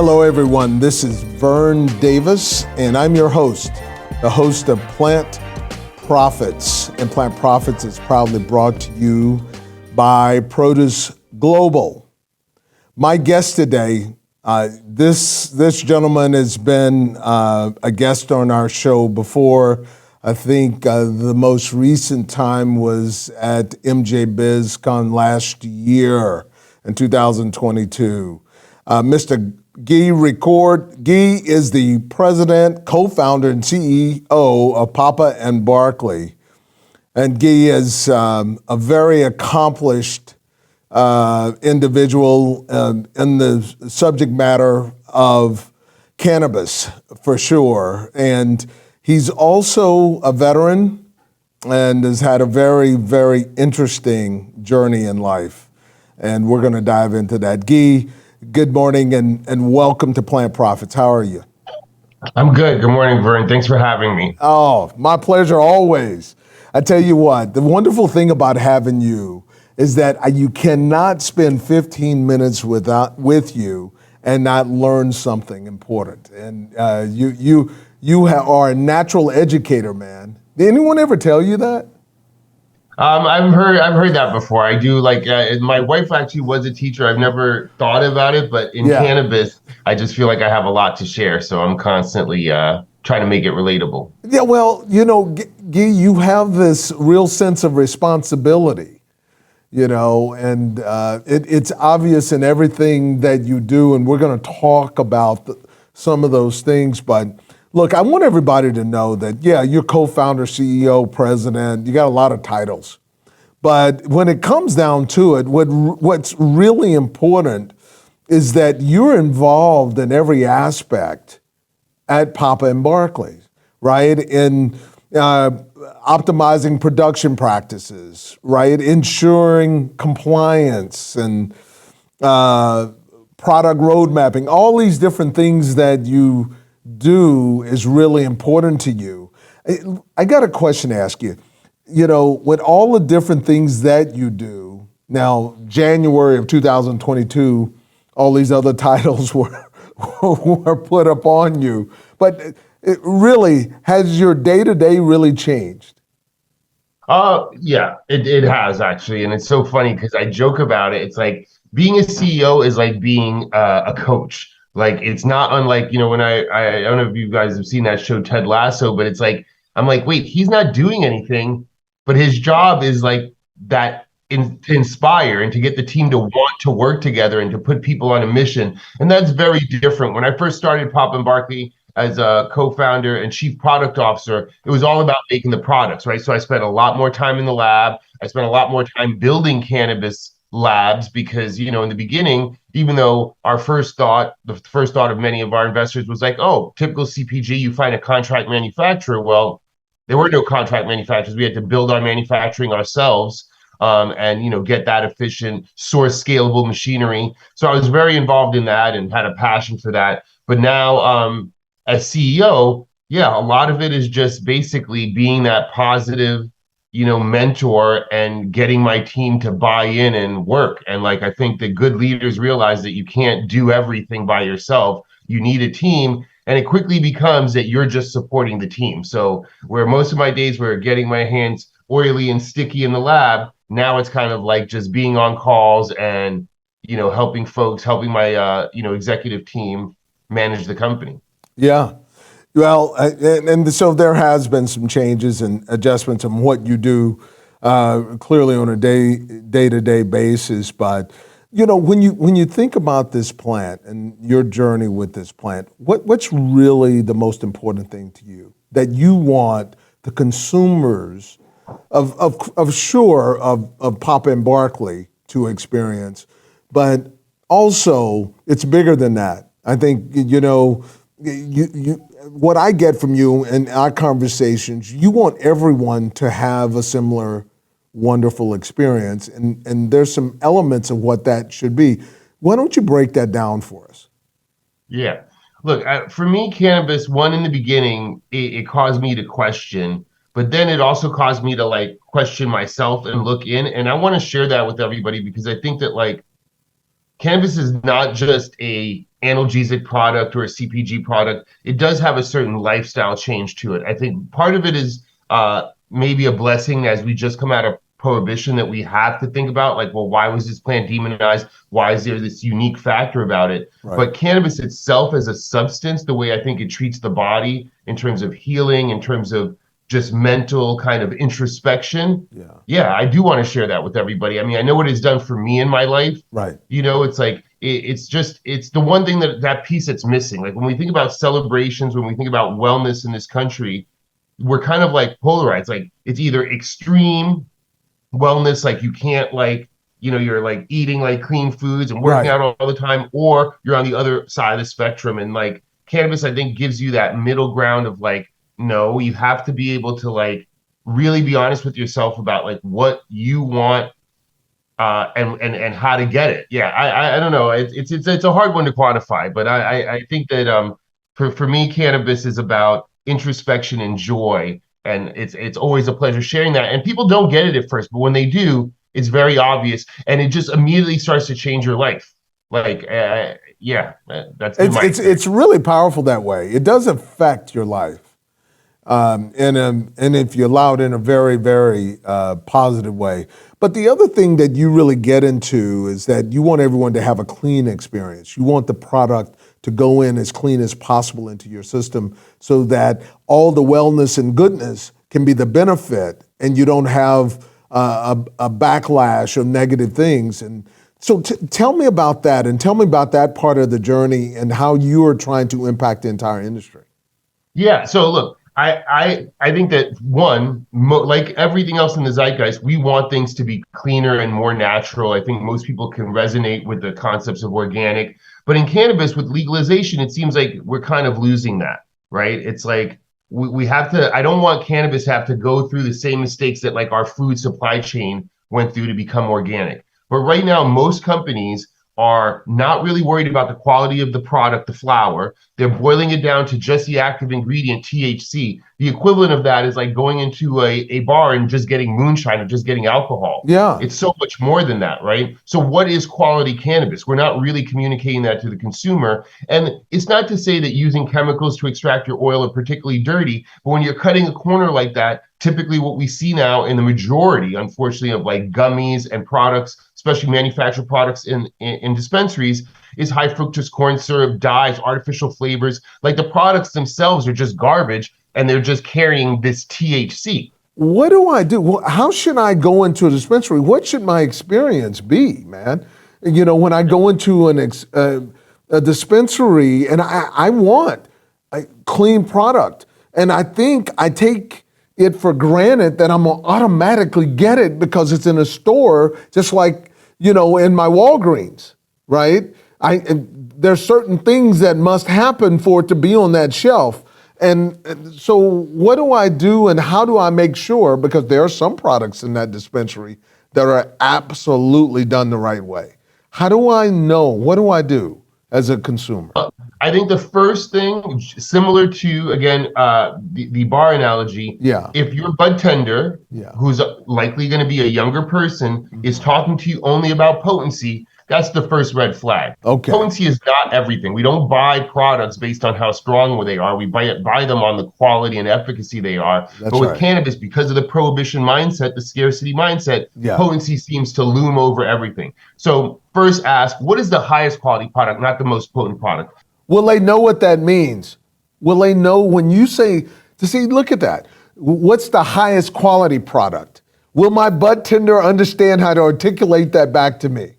Hello, everyone. This is Vern Davis, and I'm your host, the host of Plant Profits. And Plant Profits is proudly brought to you by Produce Global. My guest today, this gentleman has been a guest on our show before. I think the most recent time was at MJ BizCon last year in 2022. Mr. Guy Rocourt. Guy is the president, co-founder, and CEO of Papa Barkley. And Guy is a very accomplished individual in the subject matter of cannabis, for sure. And he's also a veteran and has had a very, very interesting journey in life. And we're going to dive into that. Guy, good morning and welcome to Plant Profits. How are you? I'm good. Good morning, Vern. Thanks for having me. Oh, my pleasure always. I tell you what, the wonderful thing about having you is that you cannot spend 15 minutes with you and not learn something important. And you are a natural educator, man. Did anyone ever tell you that? I've heard that before. I do my wife actually was a teacher. I've never thought about it, but in cannabis, I just feel like I have a lot to share. So I'm constantly trying to make it relatable. Yeah, well, Guy, you have this real sense of responsibility, and it's obvious in everything that you do. And we're going to talk about some of those things, but look, I want everybody to know that, you're co-founder, CEO, president, you got a lot of titles. But when it comes down to it, what's really important is that you're involved in every aspect at Papa Barkley, right? In optimizing production practices, right? Ensuring compliance and product road mapping, all these different things that you do is really important to you. I got a question to ask you. With all the different things that you do, now January of 2022, all these other titles were put upon you. But has your day-to-day really changed? Yeah, it has actually. And it's so funny because I joke about it. It's like being a CEO is like being a coach. Like, it's not unlike, when I don't know if you guys have seen that show, Ted Lasso, but it's like, I'm like, wait, he's not doing anything, but his job is like that to inspire and to get the team to want to work together and to put people on a mission. And that's very different. When I first started Papa Barkley as a co-founder and chief product officer, it was all about making the products, right? So I spent a lot more time in the lab. I spent a lot more time building cannabis labs because, in the beginning, even though the first thought of many of our investors was like, oh, typical CPG, you find a contract manufacturer. Well, there were no contract manufacturers. We had to build our manufacturing ourselves and, get that efficient, source scalable machinery. So I was very involved in that and had a passion for that. But now as CEO, a lot of it is just basically being that positive mentor and getting my team to buy in and work. And I think that good leaders realize that you can't do everything by yourself. You need a team. And it quickly becomes that you're just supporting the team. So where most of my days were getting my hands oily and sticky in the lab, now it's kind of like just being on calls and, helping my, executive team manage the company. Yeah. Well, and so there has been some changes and adjustments in what you do, clearly on a day-to-day basis. But when you think about this plant and your journey with this plant, what's really the most important thing to you that you want the consumers of Papa Barkley to experience, but also it's bigger than that. I think what I get from you in our conversations, you want everyone to have a similar wonderful experience, and there's some elements of what that should be. Why don't you break that down for us? Yeah. Look, for me, cannabis, in the beginning, it caused me to question, but then it also caused me to question myself and look in. And I want to share that with everybody because I think that cannabis is not just a analgesic product or a CPG product, it does have a certain lifestyle change to it. I think part of it is maybe a blessing as we just come out of prohibition that we have to think about, like, well, why was this plant demonized? Why is there this unique factor about it? Right. But cannabis itself as a substance, the way I think it treats the body in terms of healing, in terms of just mental kind of introspection. Yeah, I do want to share that with everybody. I mean, I know what it's done for me in my life. Right. You know, it's like it's the one thing that piece that's missing. Like when we think about celebrations, when we think about wellness in this country, we're kind of like polarized. Like it's either extreme wellness, like you can't like, you know, you're like eating like clean foods and working out all the time, or you're on the other side of the spectrum. And like cannabis, I think gives you that middle ground of like, no, you have to be able to like really be honest with yourself about like what you want and how to get it. Yeah, I don't know. It's a hard one to quantify, but I think that for me, cannabis is about introspection and joy, and it's always a pleasure sharing that. And people don't get it at first, but when they do, it's very obvious, and it just immediately starts to change your life. Like, yeah, that's it's really powerful that way. It does affect your life. And if you allow it in a very, very positive way. But the other thing that you really get into is that you want everyone to have a clean experience. You want the product to go in as clean as possible into your system so that all the wellness and goodness can be the benefit and you don't have a backlash of negative things. And so tell me about that, and tell me about that part of the journey and how you are trying to impact the entire industry. Yeah, so look, I think that one, like everything else in the zeitgeist, we want things to be cleaner and more natural. I think most people can resonate with the concepts of organic. But in cannabis, with legalization, it seems like we're kind of losing that, right? It's like we have to, I don't want cannabis to have to go through the same mistakes that like our food supply chain went through to become organic. But right now, most companies are not really worried about the quality of the product, the flower. They're boiling it down to just the active ingredient, THC. The equivalent of that is like going into a bar and just getting moonshine or just getting alcohol. Yeah. It's so much more than that, right? So what is quality cannabis? We're not really communicating that to the consumer. And it's not to say that using chemicals to extract your oil are particularly dirty, but when you're cutting a corner like that, typically what we see now in the majority, unfortunately, of like gummies and products, especially manufactured products in dispensaries, is high fructose corn syrup, dyes, artificial flavors. Like the products themselves are just garbage, and they're just carrying this THC. What do I do? Well, how should I go into a dispensary? What should my experience be, man? You know, when I go into a dispensary and I want a clean product, and I think I take it for granted that I'm gonna automatically get it because it's in a store, just like, you know, in my Walgreens, right? There's certain things that must happen for it to be on that shelf. And so what do I do and how do I make sure, because there are some products in that dispensary that are absolutely done the right way. How do I know? What do I do as a consumer? I think the first thing, similar to, again, the bar analogy, if your bud tender, who's likely going to be a younger person, is talking to you only about potency, that's the first red flag. Okay. Potency is not everything. We don't buy products based on how strong they are. We buy them on the quality and efficacy they are. That's but with right. cannabis, because of the prohibition mindset, the scarcity mindset, potency seems to loom over everything. So first ask, what is the highest quality product, not the most potent product? Will they know what that means? Will they know when you say, look at that. What's the highest quality product? Will my bud tender understand how to articulate that back to me?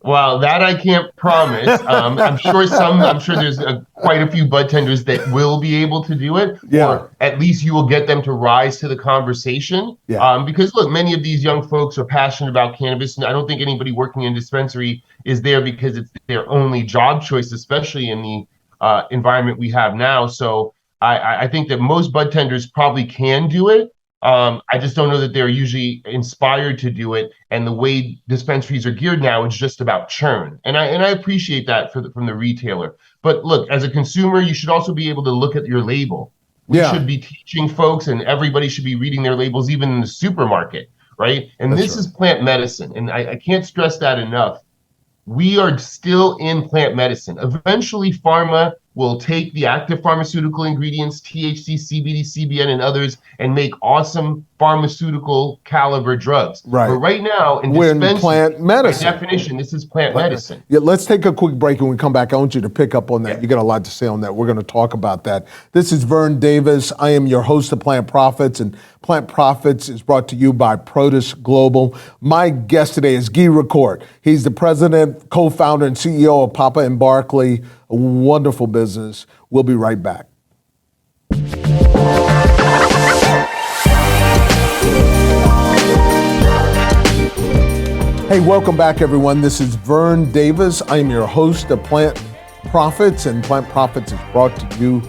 Well, that I can't promise. I'm sure there's quite a few bud tenders that will be able to do it, or at least you will get them to rise to the conversation. Because look, many of these young folks are passionate about cannabis, and I don't think anybody working in dispensary is there because it's their only job choice, especially in the environment we have now. So I think that most bud tenders probably can do it. I just don't know that they're usually inspired to do it. And the way dispensaries are geared now, it's just about churn. And I appreciate that from the retailer. But look, as a consumer, you should also be able to look at your label. We should be teaching folks, and everybody should be reading their labels, even in the supermarket, right? And this is plant medicine. And I can't stress that enough. we are still in plant medicine. Eventually, pharma will take the active pharmaceutical ingredients, THC, CBD, CBN, and others, and make awesome pharmaceutical caliber drugs. Right. But right now, in We're in dispensary, plant by medicine. definition, this is plant medicine. Yeah, let's take a quick break and when we come back. I want you to pick up on that. Yeah. You got a lot to say on that. We're going to talk about that. This is Vern Davis. I am your host of Plant Profits, and Plant Profits is brought to you by Produce Global. My guest today is Guy Rocourt. He's the president, co-founder, and CEO of Papa and Barkley, a wonderful business. We'll be right back. Hey, welcome back, everyone. This is Vern Davis. I am your host of Plant Profits, and Plant Profits is brought to you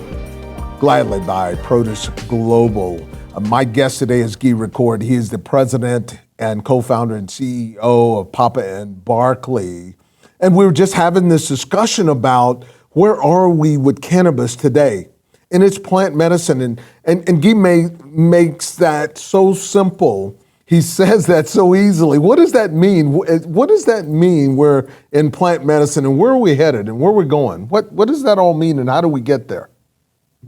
gladly by Produce Global. My guest today is Guy Rocourt. He is the president and co-founder and CEO of Papa and Barkley. And we were just having this discussion about where are we with cannabis today? And it's plant medicine. And Guy makes that so simple. He says that so easily. What does that mean? What does that mean we're in plant medicine, and where are we headed and where are we going? What does that all mean, and how do we get there?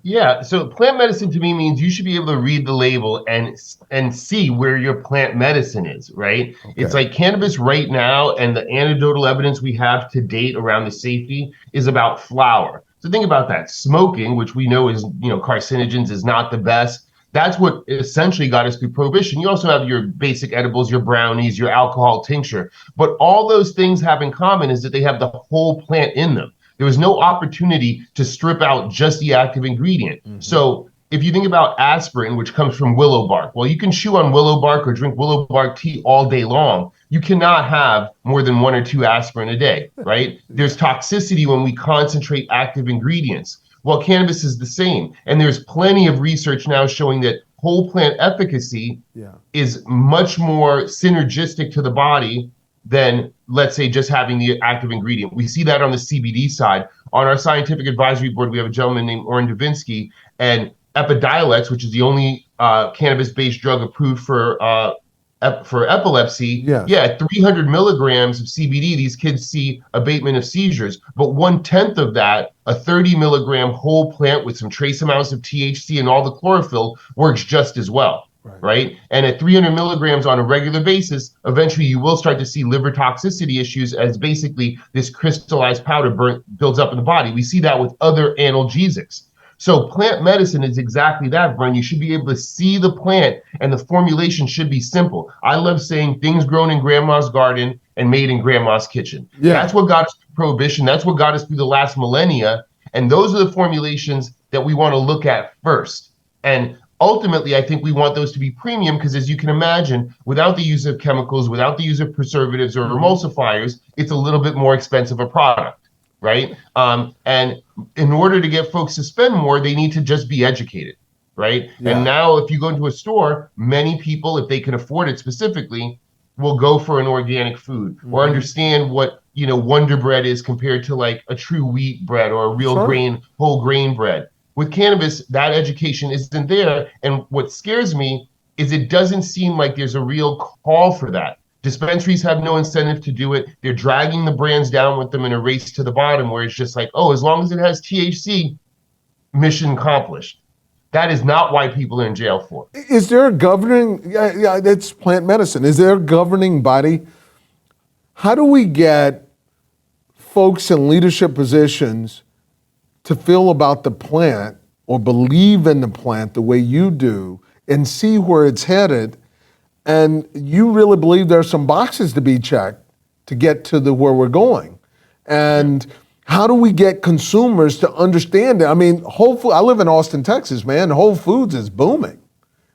Yeah, so plant medicine to me means you should be able to read the label and see where your plant medicine is, right? Okay. It's like cannabis right now, and the anecdotal evidence we have to date around the safety is about flower. So think about that. Smoking, which we know is, carcinogens, is not the best. That's what essentially got us through prohibition. You also have your basic edibles, your brownies, your alcohol tincture. But all those things have in common is that they have the whole plant in them. There was no opportunity to strip out just the active ingredient. Mm-hmm. So if you think about aspirin, which comes from willow bark, well, you can chew on willow bark or drink willow bark tea all day long. You cannot have more than 1 or 2 aspirin a day, right? There's toxicity when we concentrate active ingredients. Well, cannabis is the same. And there's plenty of research now showing that whole plant efficacy is much more synergistic to the body than, let's say, just having the active ingredient. We see that on the CBD side. On our scientific advisory board, we have a gentleman named Oren Davinsky, and Epidiolex, which is the only cannabis-based drug approved for epilepsy, at 300 milligrams of CBD, these kids see abatement of seizures. But 1/10 of that, a 30 milligram whole plant with some trace amounts of THC and all the chlorophyll, works just as well, right? And at 300 milligrams on a regular basis, eventually you will start to see liver toxicity issues as basically this crystallized powder builds up in the body. We see that with other analgesics. So plant medicine is exactly that, Brian. You should be able to see the plant, and the formulation should be simple. I love saying things grown in grandma's garden and made in grandma's kitchen. Yeah. That's what got us through prohibition. That's what got us through the last millennia. And those are the formulations that we want to look at first. And ultimately, I think we want those to be premium because, as you can imagine, without the use of chemicals, without the use of preservatives or emulsifiers, it's a little bit more expensive a product. Right. And in order to get folks to spend more, they need to just be educated. Right. Yeah. And now if you go into a store, many people, if they can afford it specifically, will go for an organic food or understand what, Wonder Bread is compared to like a true wheat bread or a real grain, whole grain bread. With cannabis, that education isn't there. And what scares me is it doesn't seem like there's a real call for that. Dispensaries have no incentive to do it. They're dragging the brands down with them in a race to the bottom where it's just like, oh, as long as it has THC, mission accomplished. That is not why people are in jail for. Is there a governing, that's plant medicine. Is there a governing body? How do we get folks in leadership positions to feel about the plant or believe in the plant the way you do and see where it's headed? And you really believe there's some boxes to be checked to get to where we're going. And how do we get consumers to understand it? I mean, Whole Foods, I live in Austin, Texas, man. Whole Foods is booming,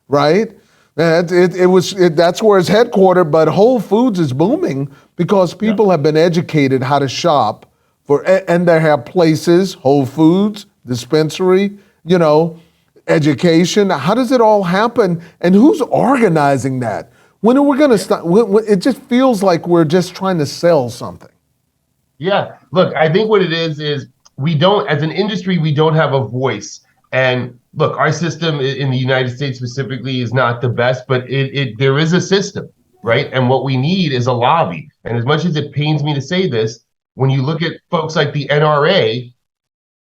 right? That's where it's headquartered, but Whole Foods is booming because people have been educated how to shop and they have places, Whole Foods, dispensary, education. How does it all happen? And who's organizing that? When are we going to start? It just feels like we're just trying to sell something. Yeah. Look, I think what it is we don't, as an industry, we don't have a voice. And look, our system in the United States specifically is not the best, but there is a system. right? And what we need is a lobby. And as much as it pains me to say this, when you look at folks like the NRA,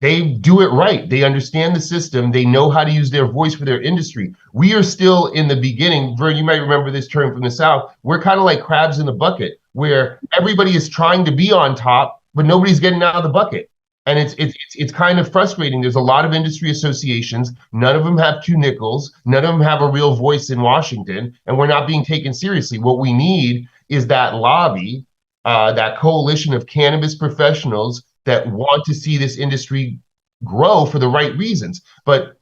they do it right. They understand the system. They know how to use their voice for their industry. We are still in the beginning. Vern, you might remember this term from the South. We're kind of like crabs in the bucket, where everybody is trying to be on top, but nobody's getting out of the bucket. And it's kind of frustrating. There's a lot of industry associations. None of them have two nickels. None of them have a real voice in Washington, and we're not being taken seriously. What we need is that lobby, that coalition of cannabis professionals that want to see this industry grow for the right reasons. But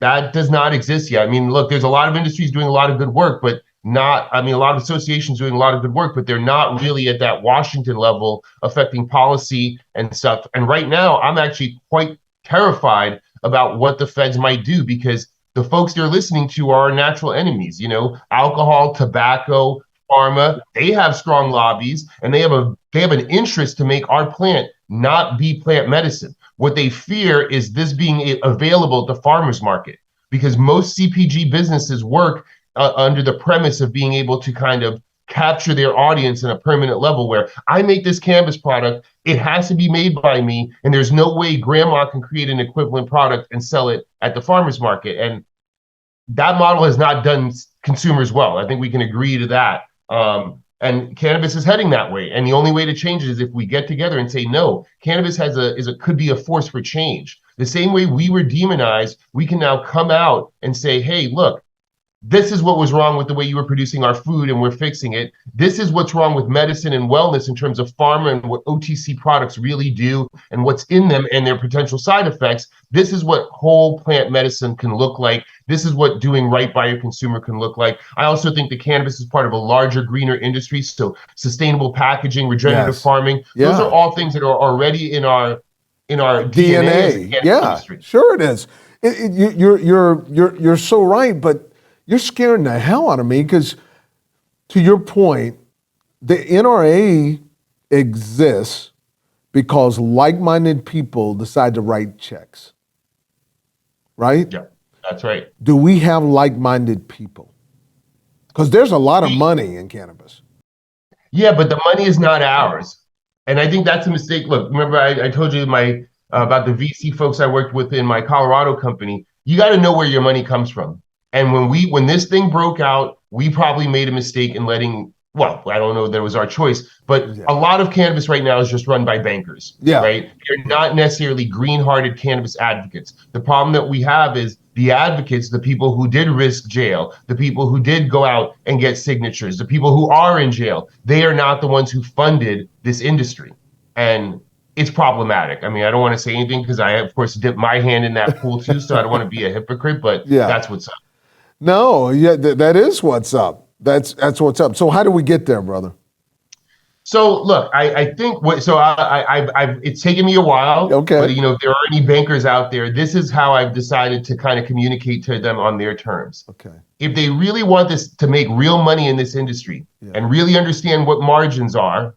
that does not exist yet. I mean, look, there's a lot of industries doing a lot of good work, but not, I mean, a lot of associations doing a lot of good work, but they're not really at that Washington level affecting policy and stuff. And right now, I'm actually quite terrified about what the feds might do, because the folks they're listening to are our natural enemies. You know, alcohol, tobacco, pharma, they have strong lobbies, and they have an interest to make our plant not be plant medicine. What they fear is this being available at the farmers market, because most CPG businesses work under the premise of being able to kind of capture their audience in a permanent level, where I make this cannabis product, it has to be made by me, and there's no way grandma can create an equivalent product and sell it at the farmers market. And that model has not done consumers well. I think we can agree to that. And cannabis is heading that way. And the only way to change it is if we get together and say, no, cannabis could be a force for change. The same way we were demonized, we can now come out and say, hey, look, this is what was wrong with the way you were producing our food, and we're fixing it. This is what's wrong with medicine and wellness in terms of pharma and what OTC products really do and what's in them and their potential side effects. This is what whole plant medicine can look like. This is what doing right by your consumer can look like. I also think that cannabis is part of a larger, greener industry. So sustainable packaging, regenerative farming, those are all things that are already in our DNA as a cannabis industry. Sure it is. You're so right, but you're scaring the hell out of me, because to your point, the NRA exists because like-minded people decide to write checks, right? Yeah, that's right. Do we have like-minded people? Because there's a lot of money in cannabis. Yeah, but the money is not ours. And I think that's a mistake. Look, remember I told you about the VC folks I worked with in my Colorado company. You got to know where your money comes from. And when this thing broke out, we probably made a mistake in letting, well, I don't know that it was our choice, but a lot of cannabis right now is just run by bankers, right? They're not necessarily green-hearted cannabis advocates. The problem that we have is the advocates, the people who did risk jail, the people who did go out and get signatures, the people who are in jail, they are not the ones who funded this industry. And it's problematic. I mean, I don't want to say anything because I, of course, dipped my hand in that pool too, so I don't want to be a hypocrite, but that's what's up. No, that is what's up. That's what's up. So how do we get there, brother? So look, I think it's taken me a while. Okay. But if there are any bankers out there, this is how I've decided to kind of communicate to them on their terms. Okay. If they really want this to make real money in this industry and really understand what margins are,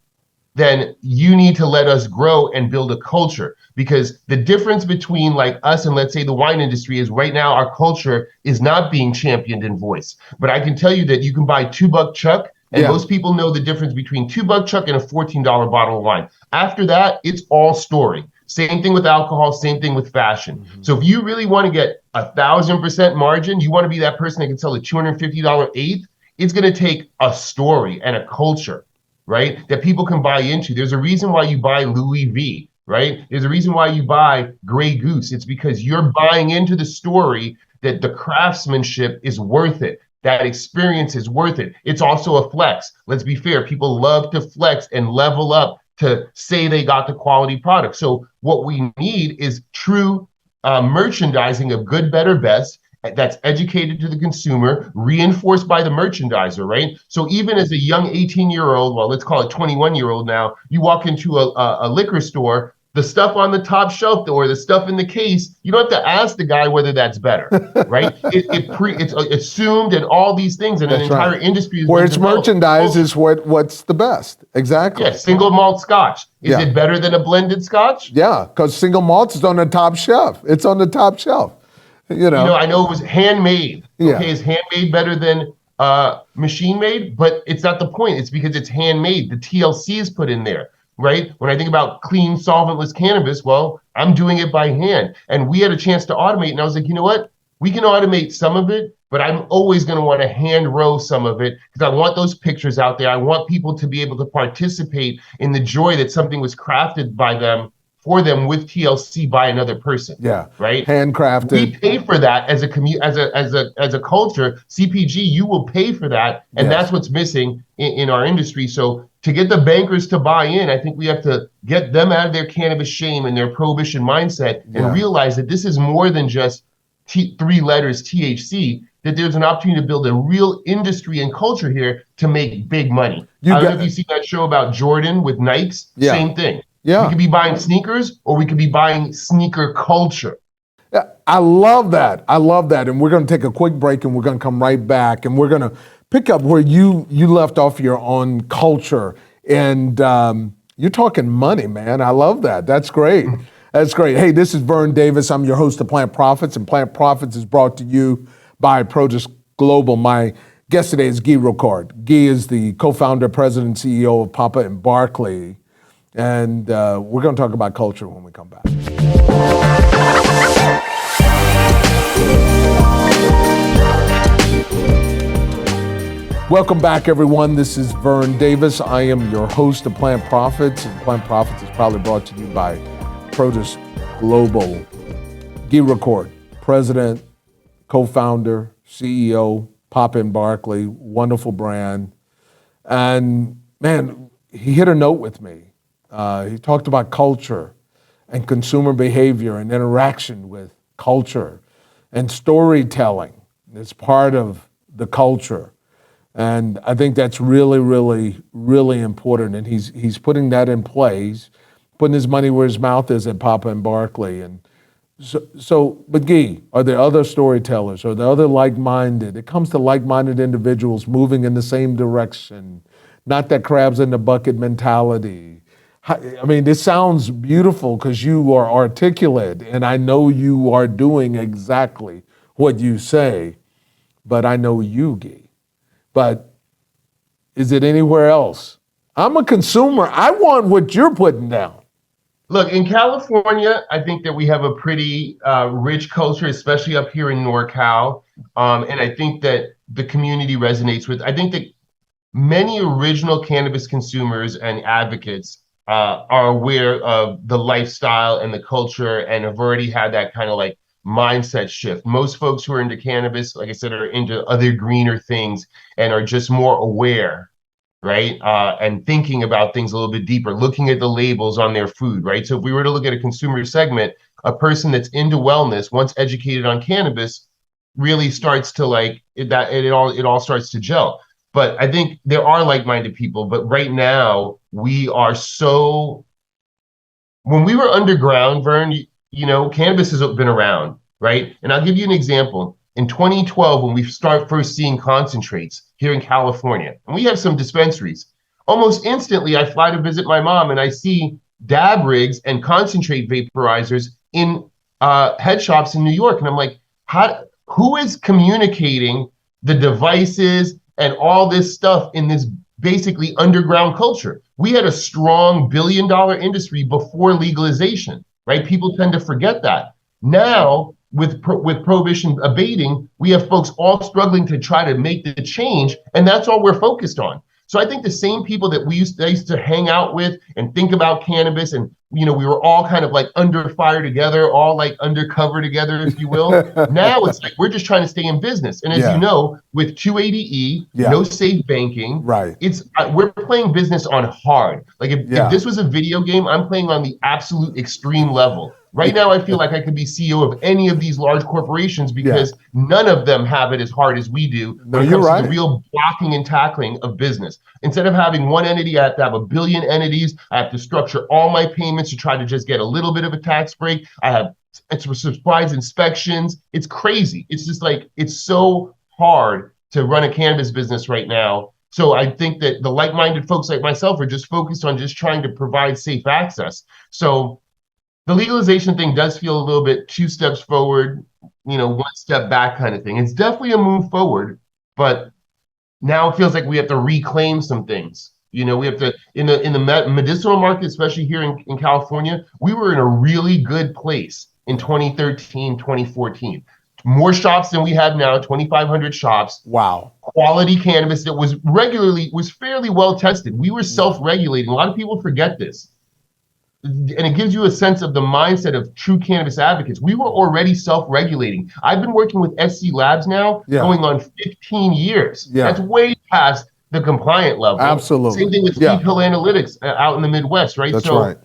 then you need to let us grow and build a culture. Because the difference between like us and let's say the wine industry is right now our culture is not being championed in voice. But I can tell you that you can buy $2 Chuck, and most people know the difference between $2 Chuck and a $14 bottle of wine. After that, it's all story. Same thing with alcohol, same thing with fashion. Mm-hmm. So if you really want to get 1,000% margin, you want to be that person that can sell a $250 eighth, it's going to take a story and a culture, right? That people can buy into. There's a reason why you buy Louis V, right? There's a reason why you buy Grey Goose. It's because you're buying into the story that the craftsmanship is worth it. That experience is worth it. It's also a flex. Let's be fair. People love to flex and level up to say they got the quality product. So what we need is true merchandising of good, better, best that's educated to the consumer, reinforced by the merchandiser, right? So even as a young 18-year-old, well, let's call it 21-year-old now, you walk into a liquor store, the stuff on the top shelf or the stuff in the case, you don't have to ask the guy whether that's better, right? It's assumed and all these things, and that's an entire industry is where it's merchandised is what's the best. Exactly. Yeah, single malt scotch. Is it better than a blended scotch? Yeah, because single malt is on the top shelf. It's on the top shelf. I know it was handmade. Okay, is handmade better than machine made, but it's not the point. It's because it's handmade. The TLC is put in there, right? When I think about clean, solventless cannabis, well, I'm doing it by hand. And we had a chance to automate, and I was like, you know what? We can automate some of it, but I'm always going to want to hand row some of it because I want those pictures out there. I want people to be able to participate in the joy that something was crafted by them for them with TLC by another person. Yeah. Right. Handcrafted. We pay for that as a culture. CPG, you will pay for that, and Yes. that's what's missing in our industry. So to get the bankers to buy in, I think we have to get them out of their cannabis shame and their prohibition mindset and realize that this is more than just three letters THC, that there's an opportunity to build a real industry and culture here to make big money. I don't know if you've seen that show about Jordan with Nikes. Yeah. Same thing. Yeah. We could be buying sneakers or we could be buying sneaker culture. I love that. I love that. And we're going to take a quick break and we're going to come right back and we're going to pick up where you left off your own culture. And you're talking money, man. I love that. That's great. That's great. Hey, this is Vern Davis. I'm your host of Plant Profits, and Plant Profits is brought to you by Produce Global. My guest today is Guy Rocourt. Guy is the co-founder, president, and CEO of Papa Barkley. And we're going to talk about culture when we come back. Welcome back, everyone. This is Vern Davis. I am your host of Plant Profits, and Plant Profits is proudly brought to you by Produce Global. Guy Rocourt, president, co-founder, CEO, Papa Barkley, wonderful brand. And man, he hit a note with me. He talked about culture and consumer behavior and interaction with culture and storytelling as part of the culture. And I think that's really, really, really important. And he's putting that in place, putting his money where his mouth is at Papa Barkley. And but Guy, are there other storytellers? Are there other like-minded? It comes to like-minded individuals moving in the same direction, not that crabs in the bucket mentality. I mean, this sounds beautiful because you are articulate, and I know you are doing exactly what you say, but I know you, Guy. But is it anywhere else? I'm a consumer. I want what you're putting down. Look, in California, I think that we have a pretty rich culture, especially up here in NorCal. And I think that the community resonates with. I think that many original cannabis consumers and advocates are aware of the lifestyle and the culture and have already had that kind of like mindset shift. Most folks who are into cannabis, like I said, are into other greener things and are just more aware, right? And thinking about things a little bit deeper, looking at the labels on their food, right? So if we were to look at a consumer segment, a person that's into wellness, once educated on cannabis, really starts to like it all starts to gel. But I think there are like-minded people, but right now we are so, when we were underground, Vern, you know, cannabis has been around, right? And I'll give you an example. In 2012, when we start first seeing concentrates here in California, and we have some dispensaries, almost instantly I fly to visit my mom and I see dab rigs and concentrate vaporizers in head shops in New York. And I'm like, who is communicating the devices and all this stuff in this basically underground culture? We had a strong billion-dollar industry before legalization, right? People tend to forget that. Now, with prohibition abating, we have folks all struggling to try to make the change, and that's all we're focused on. So I think the same people that I used to hang out with and think about cannabis, and you know, we were all kind of like under fire together, all like undercover together, if you will. Now it's like we're just trying to stay in business. And as you know, with 280E, no safe banking, right? We're playing business on hard. Like if this was a video game, I'm playing on the absolute extreme level. Right now, I feel like I could be CEO of any of these large corporations because none of them have it as hard as we do when it comes to the real blocking and tackling of business. Instead of having one entity, I have to have a billion entities. I have to structure all my payments to try to just get a little bit of a tax break. I have supplies inspections. It's crazy. It's just like, it's so hard to run a cannabis business right now. So I think that the like-minded folks like myself are just focused on just trying to provide safe access. So the legalization thing does feel a little bit 2 steps forward, you know, 1 step back kind of thing. It's definitely a move forward, but now it feels like we have to reclaim some things. We have to, in the medicinal market, especially here in California, we were in a really good place in 2013, 2014. More shops than we have now, 2,500 shops. Wow. Quality cannabis that was fairly well tested. We were self-regulating. A lot of people forget this. And it gives you a sense of the mindset of true cannabis advocates. We were already self-regulating. I've been working with SC Labs now, going on 15 years. That's way past the compliant level. Absolutely. Same thing with Pill Analytics out in the Midwest, right? That's right.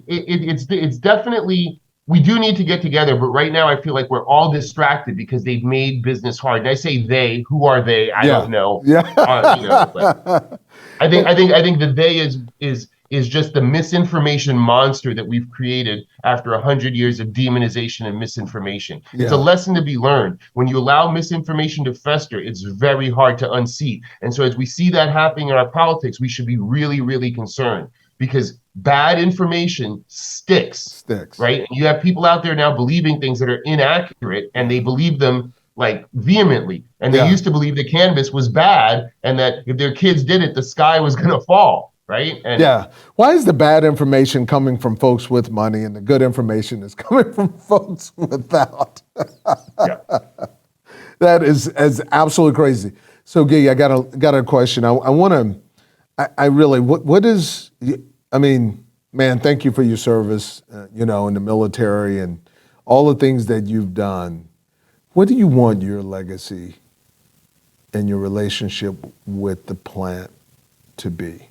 It's definitely, we do need to get together, but right now I feel like we're all distracted because they've made business hard. And I say they, who are they? I don't know. But I think the they is just the misinformation monster that we've created after 100 years of demonization and misinformation. It's a lesson to be learned. When you allow misinformation to fester, it's very hard to unseat. And so as we see that happening in our politics, we should be really, really concerned, because bad information sticks, right? And you have people out there now believing things that are inaccurate, and they believe them like vehemently. And they used to believe that cannabis was bad and that if their kids did it, the sky was going to fall. Right? And why is the bad information coming from folks with money and the good information is coming from folks without? That is absolutely crazy. So, Guy, I got a question. I really, what is, I mean, man, thank you for your service, in the military and all the things that you've done. What do you want your legacy and your relationship with the plant to be?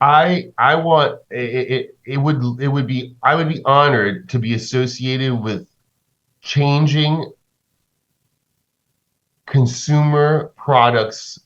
I want it would be, I would be honored to be associated with changing consumer products,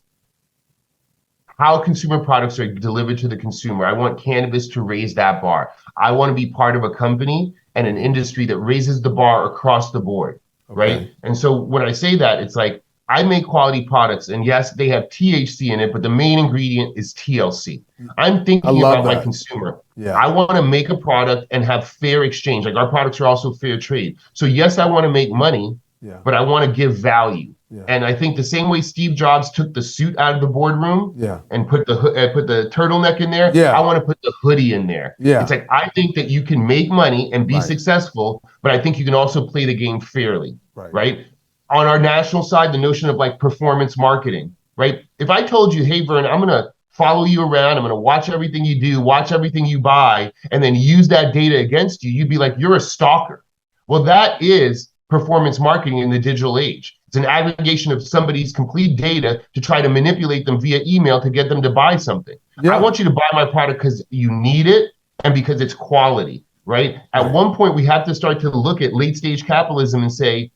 how consumer products are delivered to the consumer. I want cannabis to raise that bar. I want to be part of a company and an industry that raises the bar across the board, right? And so when I say that, it's like, I make quality products, and yes, they have THC in it, but the main ingredient is TLC. I'm thinking about my consumer. I want to make a product and have fair exchange. Like, our products are also fair trade. So yes, I want to make money, but I want to give value. And I think the same way Steve Jobs took the suit out of the boardroom and put the turtleneck in there, I want to put the hoodie in there. It's like, I think that you can make money and be successful, but I think you can also play the game fairly, right? On our national side, the notion of like performance marketing, right? If I told you, hey, Vern, I'm going to follow you around, I'm going to watch everything you do, watch everything you buy, and then use that data against you, you'd be like, you're a stalker. Well, that is performance marketing in the digital age. It's an aggregation of somebody's complete data to try to manipulate them via email to get them to buy something. I want you to buy my product because you need it and because it's quality, right? At one point, we have to start to look at late stage capitalism and say,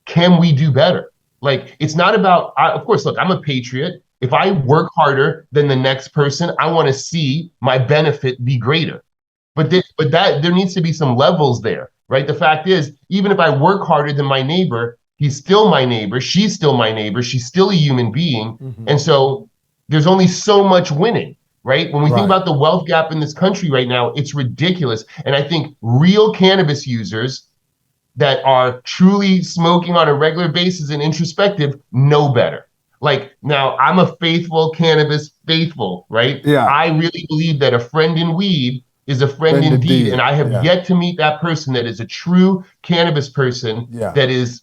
can we do better? Like, it's not about, of course, look, I'm a patriot. If I work harder than the next person, I want to see my benefit be greater. But there needs to be some levels there, right? The fact is, even if I work harder than my neighbor, he's still my neighbor, she's still my neighbor, she's still a human being. And so there's only so much winning, right? When we think about the wealth gap in this country right now, it's ridiculous. And I think real cannabis users that are truly smoking on a regular basis and introspective know better. Like, now, I'm a faithful cannabis faithful, right? I really believe that a friend in weed is a friend indeed. And I have yet to meet that person that is a true cannabis person that is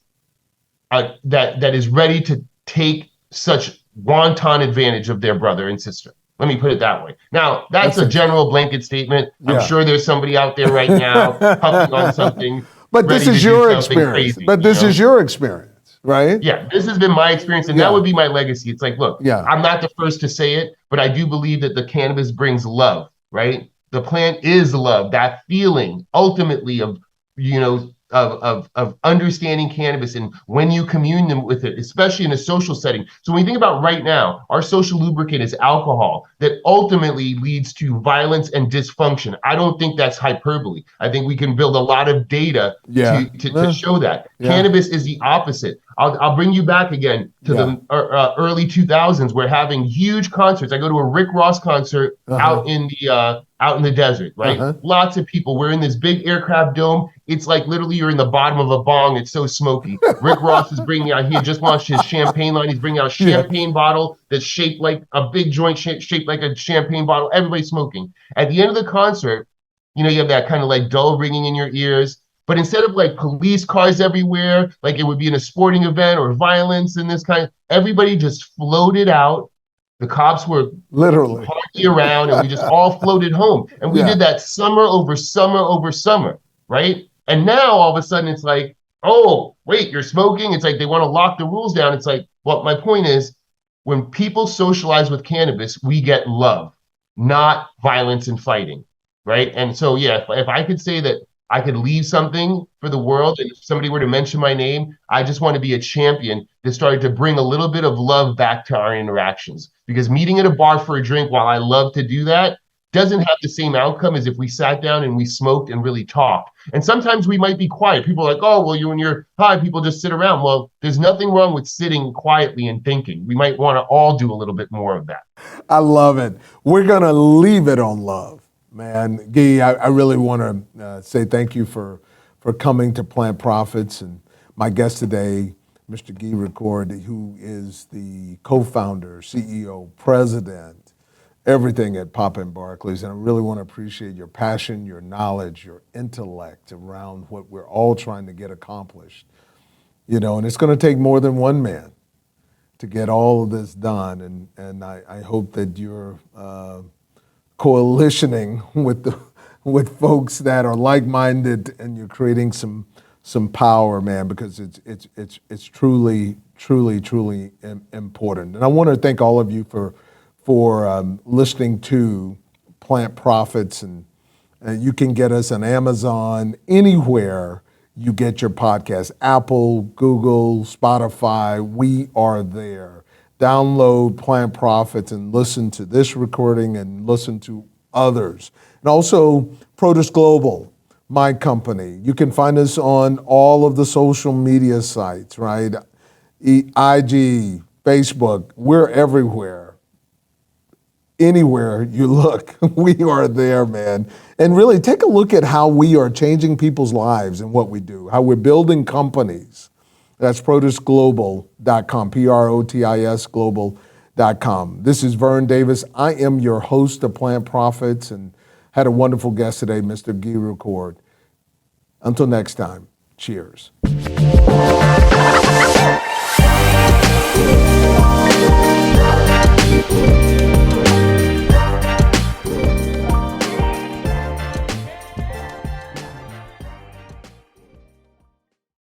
that is ready to take such wanton advantage of their brother and sister. Let me put it that way. Now, that's a general blanket statement. I'm sure there's somebody out there right now puffing on something. But this is your experience. This is your experience, right? Yeah, this has been my experience, and that would be my legacy. It's like, look, I'm not the first to say it, but I do believe that the cannabis brings love, right? The plant is love, that feeling ultimately of, of understanding cannabis and when you commune with it, especially in a social setting. So when we think about right now, our social lubricant is alcohol that ultimately leads to violence and dysfunction. I don't think that's hyperbole. I think we can build a lot of data to show that. Cannabis is the opposite. I'll bring you back again to the early 2000s. We're having huge concerts. I go to a Rick Ross concert out in the desert, right? Lots of people. We're in this big aircraft dome. it's like literally you're in the bottom of a bong. It's so smoky. Rick Ross is bringing out, he had just launched his champagne line. He's bringing out a Yeah. champagne bottle that's shaped like a big joint, shaped like a champagne bottle. Everybody's smoking. At the end of the concert, you have that kind of like dull ringing in your ears. But instead of like police cars everywhere, like it would be in a sporting event or violence and this kind, everybody just floated out. The cops were Literally. hardly around, and we just all floated home. And we Yeah. did that summer over summer over summer, right? And now all of a sudden it's like, oh, wait, you're smoking? It's like they want to lock the rules down. It's like, well, my point is, when people socialize with cannabis, we get love, not violence and fighting, right? And so, yeah, if I could say that I could leave something for the world, and if somebody were to mention my name, I just want to be a champion that started to bring a little bit of love back to our interactions. Because meeting at a bar for a drink, while I love to do that, doesn't have the same outcome as if we sat down and we smoked and really talked. And sometimes we might be quiet. People are like, oh, well, when you're high, people just sit around. Well, there's nothing wrong with sitting quietly and thinking. We might want to all do a little bit more of that. I love it. We're going to leave it on love, man. Guy, I really want to say thank you for coming to Plant Profits. And my guest today, Mr. Guy Rocourt, who is the co-founder, CEO, president, everything at Papa Barkley's. And I really want to appreciate your passion, your knowledge, your intellect around what we're all trying to get accomplished. And it's going to take more than one man to get all of this done. And I hope that you're coalitioning with folks that are like-minded, and you're creating some power, man, because it's truly important. And I want to thank all of you for listening to Plant Profits, and you can get us on Amazon, anywhere you get your podcast, Apple, Google, Spotify, we are there. Download Plant Profits and listen to this recording and listen to others. And also Produce Global, my company. You can find us on all of the social media sites, right? IG, Facebook, we're everywhere. Anywhere you look, we are there, man. And really take a look at how we are changing people's lives and what we do, how we're building companies. That's ProduceGlobal.com, PROTIS Global.com. This is Vern Davis. I am your host of Plant Profits, and had a wonderful guest today, Mr. Guy Rocourt. Until next time, cheers.